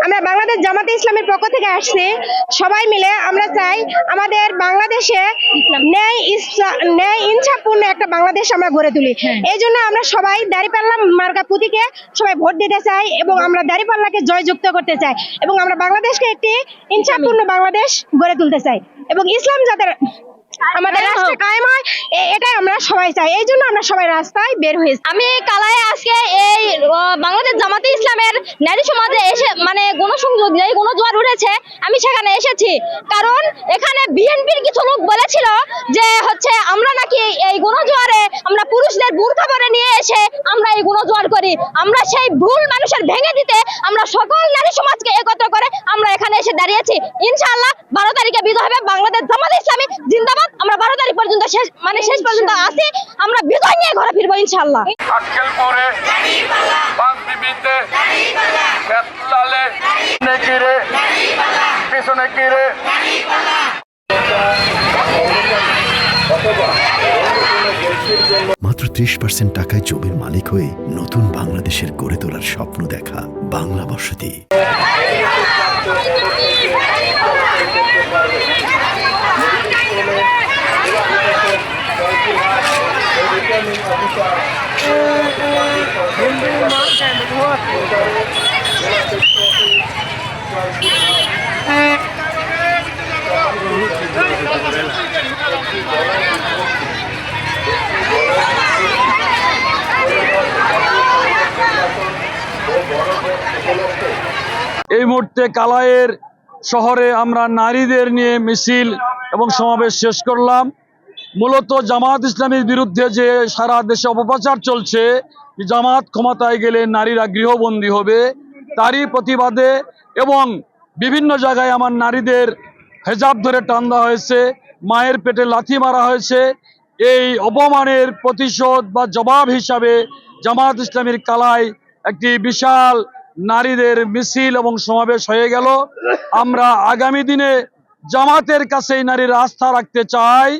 আমরা বাংলাদেশ জামাতে ইসলামের পক্ষ থেকে আসছি। সবাই মিলে আমরা চাই আমাদের বাংলাদেশে ন্যায় ইনসাফপূর্ণ একটা বাংলাদেশ আমরা গড়ে তুলি। এই জন্য আমরা সবাই দাঁড়িপাল্লা মার্কা প্রতীকে সবাই ভোট দিতে চাই এবং আমরা দাঁড়িপাল্লাকে জয়যুক্ত করতে চাই এবং আমরা বাংলাদেশকে একটি ইনসাফপূর্ণ বাংলাদেশ গড়ে তুলতে চাই এবং ইসলাম যাতে আমাদের রাষ্ট্রে কায়েম হয় এটাই আমরা সবাই চাই। এই জন্য আমরা সবাই রাস্তায় বের হয়েছি। আমি কালায় আজকে এই বাংলাদেশ জামাতে ইসলামের নারী সমাজে এসে মানে গণসংযোগ যেই গণজোয়ার উঠেছে আমি সেখানে এসেছি, কারণ এখানে বিএনপির কিছু লোক বলেছিল যে হচ্ছে আমরা নাকি এই গণজোয়ারে আমরা পুরুষদের বুরকা পরে নিয়ে এসে আমরা এই গণজোয়ার করি। আমরা সেই ভুল মানুষের ভেঙে দিতে আমরা সকল নারী সমাজকে একত্র করে আমরা এখানে এসে দাঁড়িয়েছি। ইনশাআল্লাহ 12 তারিখে বিজয় হবে। বাংলাদেশ জামাতে ইসলামী জিন্দাবাদ। আমরা 12 তারিখ পর্যন্ত শেষ পর্যন্ত আছি, আমরা বিজয় নিয়ে ঘরে ফিরবো ইনশাআল্লাহ। আক্কেলপুরে বাগবিবিতে বেতলালে নেকিরে পিছনে কিরে মাত্র 30% টাকায় জমির মালিক হয়ে নতুন বাংলাদেশের গড়ে তোলার স্বপ্ন দেখা বাংলা বসতি। এই মুহূর্তে কালাইয়ের শহরে আমরা নারীদের নিয়ে মিছিল এবং সমাবেশ শেষ করলাম। মূলত জামাত ইসলামের বিরুদ্ধে যে সারা দেশে অপপ্রচার চলছে, জামাত ক্ষমতায় গেলে নারীরা গৃহবন্দী হবে, তারই প্রতিবাদে এবং বিভিন্ন জায়গায় আমার নারীদের হেজাব ধরে টান দেওয়া হয়েছে, মায়ের পেটে লাথি মারা হয়েছে। এই অপমানের প্রতিশোধ বা জবাব হিসাবে জামাত ইসলামের কালায় একটি বিশাল নারীদের মিছিল এবং সমাবেশ হয়ে গেল। আমরা আগামী দিনে জামাতের কাছেই নারীরা আস্থা রাখতে চাই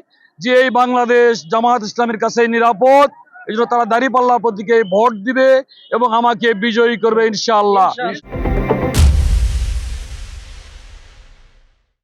যে এই বাংলাদেশ জামাত ইসলামের কাছে নিরাপদ। এই জন্য তারা দাঁড়িপাল্লা প্রতীকে ভোট দিবে এবং আমাকে বিজয়ী করবে ইনশাআল্লাহ।